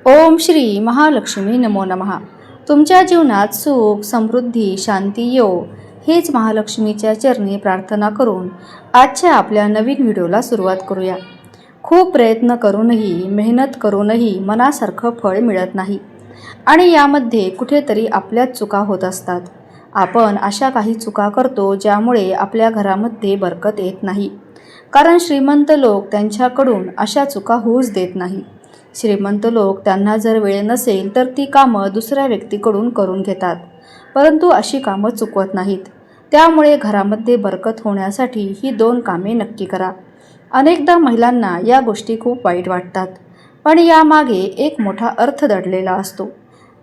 ओम श्री महालक्ष्मी नमो नमः. तुमच्या जीवनात सुख, समृद्धी, शांती येवो हीच महालक्ष्मीच्या चरणी प्रार्थना करून आजच्या आपल्या नवीन व्हिडिओला सुरुवात करूया. खूप प्रयत्न करूनही, मेहनत करूनही मनासारखं फळ मिळत नाही आणि यामध्ये कुठेतरी आपल्याच चुका होत असतात. आपण अशा काही चुका करतो ज्यामुळे आपल्या घरामध्ये बरकत येत नाही. कारण श्रीमंत लोक त्यांच्याकडून अशा चुका होऊच देत नाही. श्रीमंत लोक त्यांना जर वेळ नसेल तर ती कामं दुसऱ्या व्यक्तीकडून करून घेतात, परंतु अशी कामं चुकवत नाहीत. त्यामुळे घरामध्ये बरकत होण्यासाठी ही 2 कामे नक्की करा. अनेकदा महिलांना या गोष्टी खूप वाईट वाटतात, पण यामागे एक मोठा अर्थ दडलेला असतो.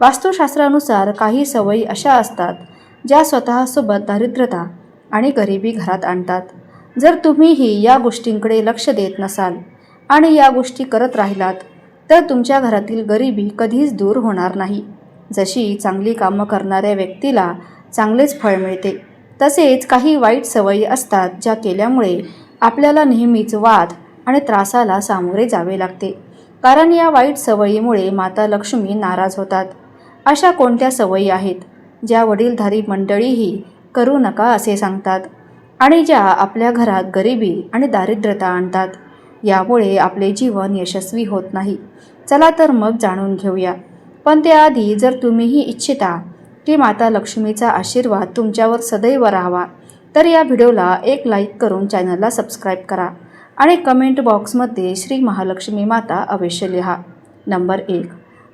वास्तुशास्त्रानुसार काही सवयी अशा असतात ज्या स्वतःसोबत दारिद्र्यता आणि गरिबी घरात आणतात. जर तुम्हीही या गोष्टींकडे लक्ष देत नसाल आणि या गोष्टी करत राहिलात तर तुमच्या घरातील गरिबी कधीच दूर होणार नाही. जशी चांगली कामं करणाऱ्या व्यक्तीला चांगलेच फळ मिळते, तसेच काही वाईट सवयी असतात ज्या केल्यामुळे आपल्याला नेहमीच वाद आणि त्रासाला सामोरे जावे लागते. कारण या वाईट सवयीमुळे माता लक्ष्मी नाराज होतात. अशा कोणत्या सवयी आहेत ज्या वडीलधारी मंडळीही करू नका असे सांगतात आणि ज्या आपल्या घरात गरिबी आणि दारिद्र्यता आणतात? यामुळे आपले जीवन यशस्वी होत नाही. चला तर मग जाणून घेऊया. पण त्याआधी जर तुम्हीही इच्छिता की माता लक्ष्मीचा आशीर्वाद तुमच्यावर सदैव राहावा तर या व्हिडिओला एक लाईक करून चॅनलला सबस्क्राईब करा आणि कमेंट बॉक्समध्ये श्री महालक्ष्मी माता अवश्य लिहा. नंबर 1.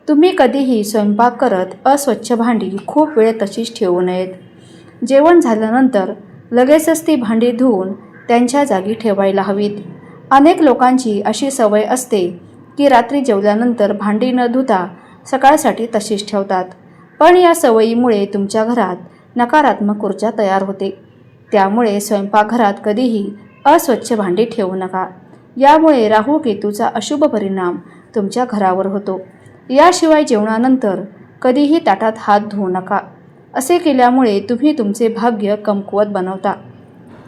तुम्ही कधीही स्वयंपाक करत अस्वच्छ भांडी खूप वेळ तशीच ठेवू नयेत. जेवण झाल्यानंतर लगेचच ती भांडी धुवून त्यांच्या जागी ठेवायला हवीत. अनेक लोकांची अशी सवय असते की रात्री जेवल्यानंतर भांडी न धुता सकाळसाठी तशीच ठेवतात. पण या सवयीमुळे तुमच्या घरात नकारात्मक ऊर्जा तयार होते. त्यामुळे स्वयंपाकघरात कधीही अस्वच्छ भांडी ठेवू नका. यामुळे राहू केतूचा अशुभ परिणाम तुमच्या घरावर होतो. याशिवाय जेवणानंतर कधीही ताटात हात धुवू नका. असे केल्यामुळे तुम्ही तुमचे भाग्य कमकुवत बनवता.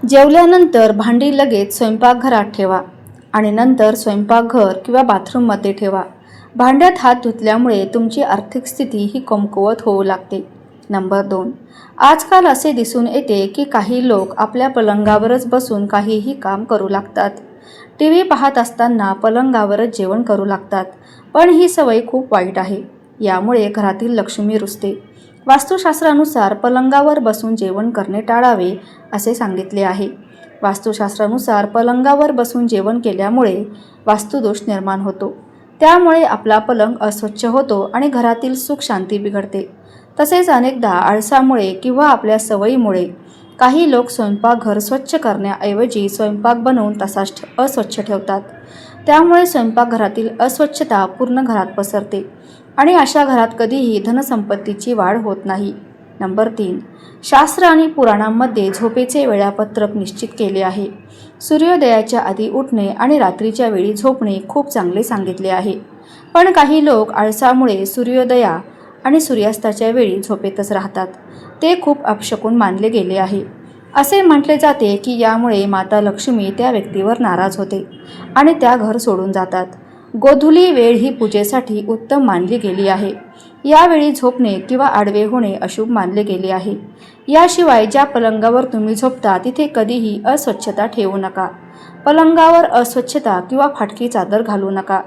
जेवल्यानंतर भांडी लगेच स्वयंपाकघरात ठेवा आणि नंतर स्वयंपाकघर किंवा बाथरूममध्ये ठेवा. भांड्यात हात धुतल्यामुळे तुमची आर्थिक स्थिती ही कमकुवत होऊ लागते. नंबर 2. आजकाल असे दिसून येते की काही लोक आपल्या पलंगावरच बसून काहीही काम करू लागतात. TV पाहत असताना पलंगावरच जेवण करू लागतात. पण ही सवय खूप वाईट आहे. यामुळे घरातील लक्ष्मी रुसते. वास्तुशास्त्रानुसार पलंगावर बसून जेवण करणे टाळावे असे सांगितले आहे. वास्तुशास्त्रानुसार पलंगावर बसून जेवण केल्यामुळे वास्तुदोष निर्माण होतो. त्यामुळे आपला पलंग अस्वच्छ होतो आणि घरातील सुख शांती बिघडते. तसेच अनेकदा आळसामुळे किंवा आपल्या सवयीमुळे काही लोक स्वयंपाकघर स्वच्छ करण्याऐवजी स्वयंपाक बनवून तसाच अस्वच्छ ठेवतात. त्यामुळे स्वयंपाकघरातील अस्वच्छता पूर्ण घरात पसरते आणि अशा घरात कधीही धनसंपत्तीची वाढ होत नाही. नंबर 3. शास्त्र आणि पुराणांमध्ये झोपेचे वेळापत्रक निश्चित केले आहे. सूर्योदयाच्या आधी उठणे आणि रात्रीच्या वेळी झोपणे खूप चांगले सांगितले आहे. पण काही लोक आळसामुळे सूर्योदया आणि सूर्यास्ताच्या वेळी झोपेतच राहतात. ते खूप अपशकुन मानले गेले आहे. असे म्हटले जाते की यामुळे माता लक्ष्मी त्या व्यक्तीवर नाराज होते आणि त्या घर सोडून जातात. गोधुली वेळ ही पूजेसाठी उत्तम मानली गेली आहे. यावेळी झोपणे किंवा आडवे होणे अशुभ मानले गेले आहे. याशिवाय ज्या पलंगावर तुम्ही झोपता तिथे कधीही अस्वच्छता ठेवू नका. पलंगावर अस्वच्छता किंवा फाटकी चादर घालू नका.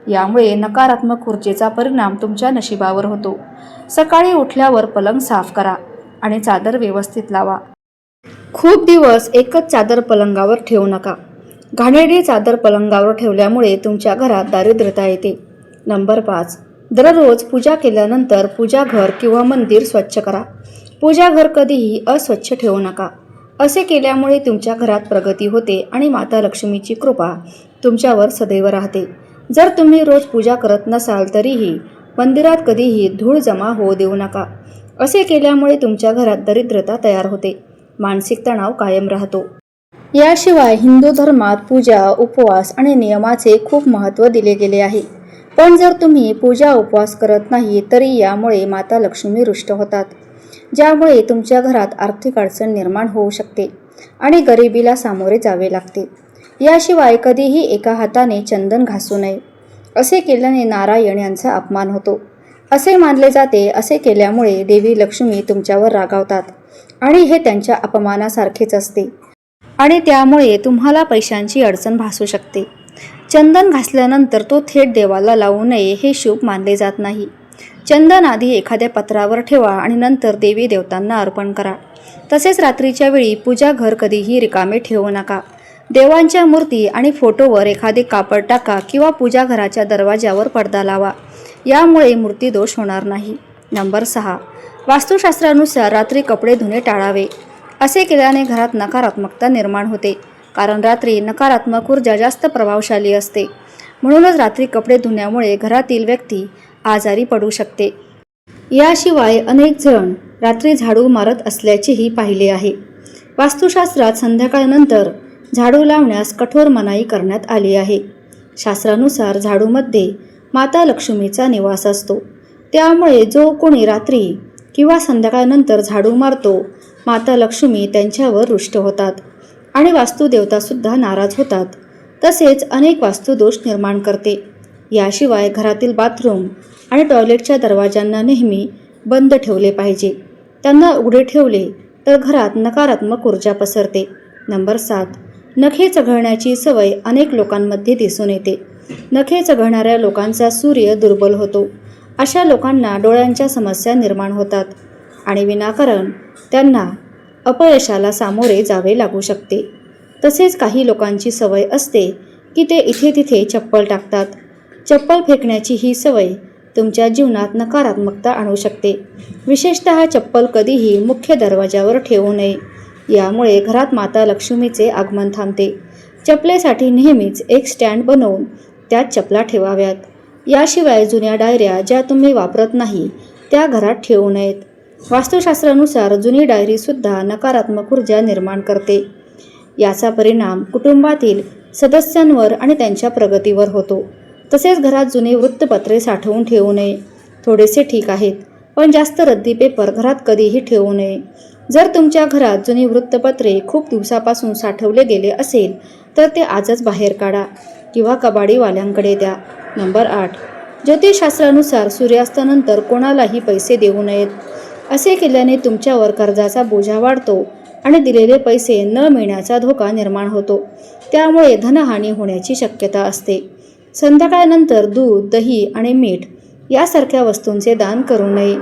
यामुळे नकारात्मक ऊर्जेचा परिणाम तुमच्या नशिबावर होतो. सकाळी उठल्यावर पलंग साफ करा आणि चादर व्यवस्थित लावा. खूप दिवस एकच चादर पलंगावर ठेवू नका. घाणेरडी चादर पलंगावर ठेवल्यामुळे तुमच्या घरात दारिद्र्यता येते. नंबर 5. दररोज पूजा केल्यानंतर पूजाघर किंवा मंदिर स्वच्छ करा. पूजाघर कधीही अस्वच्छ ठेवू नका. असे केल्यामुळे तुमच्या घरात प्रगती होते आणि माता लक्ष्मीची कृपा तुमच्यावर सदैव राहते. जर तुम्ही रोज पूजा करत नसाल तरीही मंदिरात कधीही धूळ जमा होऊ देऊ नका. असे केल्यामुळे तुमच्या घरात दरिद्रता तयार होते. मानसिक तणाव कायम राहतो. याशिवाय हिंदू धर्मात पूजा, उपवास आणि नियमाचे खूप महत्त्व दिले गेले आहे. पण जर तुम्ही पूजा उपवास करत नाही तरी यामुळे माता लक्ष्मी रुष्ट होतात, ज्यामुळे तुमच्या घरात आर्थिक अडचण निर्माण होऊ शकते आणि गरिबीला सामोरे जावे लागते. याशिवाय कधीही एका हाताने चंदन घासू नये. असे केल्याने नारायण यांचा अपमान होतो असे मानले जाते. असे केल्यामुळे देवी लक्ष्मी तुमच्यावर रागावतात आणि हे त्यांच्या अपमानासारखेच असते आणि त्यामुळे तुम्हाला पैशांची अडचण भासू शकते. चंदन घासल्यानंतर तो थेट देवाला लावू नये हे शुभ मानले जात नाही. चंदन आधी एखाद्या पत्रावर ठेवा आणि नंतर देवी देवतांना अर्पण करा. तसेच रात्रीच्या वेळी पूजा घर कधीही रिकामे ठेवू नका. देवांच्या मूर्ती आणि फोटोवर एखादे कापड टाका किंवा पूजा घराच्या दरवाजावर पडदा लावा. यामुळे मूर्तीदोष होणार नाही. नंबर 6. वास्तुशास्त्रानुसार रात्री कपडे धुणे टाळावे. असे केल्याने घरात नकारात्मकता निर्माण होते, कारण रात्री नकारात्मक ऊर्जा जास्त प्रभावशाली असते. म्हणूनच रात्री कपडे धुण्यामुळे घरातील व्यक्ती आजारी पडू शकते. याशिवाय अनेक जण रात्री झाडू मारत असल्याचेही पाहिले आहे. वास्तुशास्त्रात संध्याकाळनंतर झाडू लावण्यास कठोर मनाई करण्यात आली आहे. शास्त्रानुसार झाडूमध्ये माता लक्ष्मीचा निवास असतो. त्यामुळे जो कोणी रात्री किंवा संध्याकाळनंतर झाडू मारतो, माता लक्ष्मी त्यांच्यावर रुष्ट होतात आणि वास्तुदेवतासुद्धा नाराज होतात. तसेच अनेक वास्तुदोष निर्माण करते. याशिवाय घरातील बाथरूम आणि टॉयलेटच्या दरवाजांना नेहमी बंद ठेवले पाहिजे. त्यांना उघडे ठेवले तर घरात नकारात्मक ऊर्जा पसरते. नंबर 7. नखे चघळण्याची सवय अनेक लोकांमध्ये दिसून येते. नखे चघळणाऱ्या लोकांचा सूर्य दुर्बल होतो. अशा लोकांना डोळ्यांच्या समस्या निर्माण होतात आणि विनाकारण त्यांना अपयशाला सामोरे जावे लागू शकते. तसेच काही लोकांची सवय असते की ते इथे तिथे चप्पल टाकतात. चप्पल फेकण्याची ही सवय तुमच्या जीवनात नकारात्मकता आणू शकते. विशेषतः चप्पल कधीही मुख्य दरवाजावर ठेवू नये. यामुळे घरात माता लक्ष्मीचे आगमन थांबते. चपलेसाठी नेहमीच एक स्टँड बनवून त्यात चपला ठेवाव्यात. याशिवाय जुन्या डायऱ्या ज्या तुम्ही वापरत नाही त्या घरात ठेवू नयेत. वास्तुशास्त्रानुसार जुनी डायरीसुद्धा नकारात्मक ऊर्जा निर्माण करते. याचा परिणाम कुटुंबातील सदस्यांवर आणि त्यांच्या प्रगतीवर होतो. तसेच घरात जुनी वृत्तपत्रे साठवून ठेवू नये. थोडेसे ठीक आहेत, पण जास्त रद्दी पेपर घरात कधीही ठेवू नये. जर तुमच्या घरात जुनी वृत्तपत्रे खूप दिवसापासून साठवले गेले असेल तर ते आजच बाहेर काढा किंवा कबाडीवाल्यांकडे द्या. नंबर 8. ज्योतिषशास्त्रानुसार सूर्यास्तानंतर कोणालाही पैसे देऊ नयेत. असे केल्याने तुमच्यावर कर्जाचा बोजा वाढतो आणि दिलेले पैसे न मिळण्याचा धोका निर्माण होतो. त्यामुळे धनहानी होण्याची शक्यता असते. संध्याकाळनंतर दूध, दही आणि मीठ यासारख्या वस्तूंचे दान करू नये.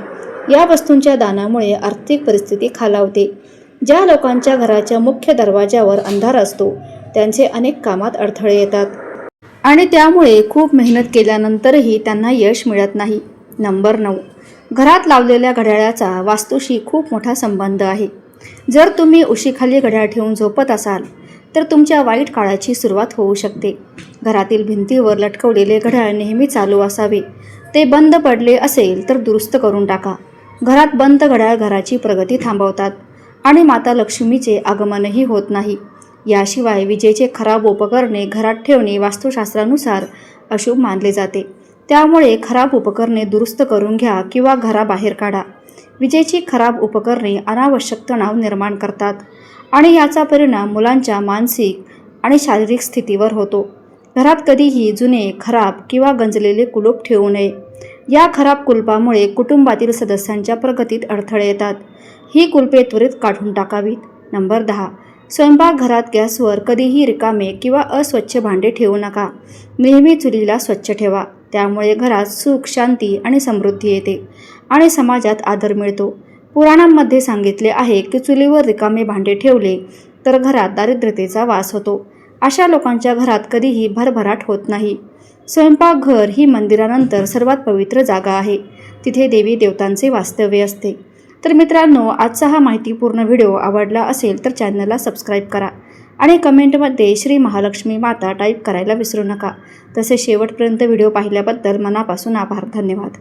या वस्तूंच्या दानामुळे आर्थिक परिस्थिती खालावते. ज्या लोकांच्या घराच्या मुख्य दरवाजावर अंधार असतो त्यांचे अनेक कामात अडथळे येतात आणि त्यामुळे खूप मेहनत केल्यानंतरही त्यांना यश मिळत नाही. नंबर 9. घरात लावलेल्या घड्याळाचा वास्तूशी खूप मोठा संबंध आहे. जर तुम्ही उशीखाली घड्याळ ठेवून झोपत असाल तर तुमच्या वाईट काळाची सुरुवात होऊ शकते. घरातील भिंतीवर लटकवलेले घड्याळ नेहमी चालू असावे. ते बंद पडले असेल तर दुरुस्त करून टाका. घरात बंद घड्याळ घराची प्रगती थांबवतात आणि माता लक्ष्मीचे आगमनही होत नाही. याशिवाय विजेचे खराब उपकरणे घरात ठेवणे वास्तुशास्त्रानुसार अशुभ मानले जाते. त्यामुळे खराब उपकरणे दुरुस्त करून घ्या किंवा घराबाहेर काढा. विजेची खराब उपकरणे अनावश्यक तणाव निर्माण करतात आणि याचा परिणाम मुलांच्या मानसिक आणि शारीरिक स्थितीवर होतो. घरात कधीही जुने, खराब किंवा गंजलेले कुलूप ठेवू नये. या खराब कुलपामुळे कुटुंबातील सदस्यांच्या प्रगतीत अडथळे येतात. ही कुलपे त्वरित काढून टाकावीत. नंबर 10. स्वयंपाकघरात गॅसवर कधीही रिकामे किंवा अस्वच्छ भांडे ठेवू नका. नेहमी चुलीला स्वच्छ ठेवा. त्यामुळे घरात सुख, शांती आणि समृद्धी येते आणि समाजात आदर मिळतो. पुराणांमध्ये सांगितले आहे की चुलीवर रिकामे भांडे ठेवले तर घरात दारिद्र्यतेचा वास होतो. अशा लोकांच्या घरात कधीही भरभराट होत नाही. स्वयंपाकघर ही मंदिरानंतर सर्वात पवित्र जागा आहे. तिथे देवी देवतांचे वास्तव्य असते. तर मित्रांनो, आजचा हा माहितीपूर्ण व्हिडिओ आवडला असेल तर चॅनलला सबस्क्राईब करा आणि कमेंटमध्ये श्री महालक्ष्मी माता टाईप करायला विसरू नका. तसे शेवटपर्यंत व्हिडिओ पाहिल्याबद्दल मनापासून आभार. धन्यवाद.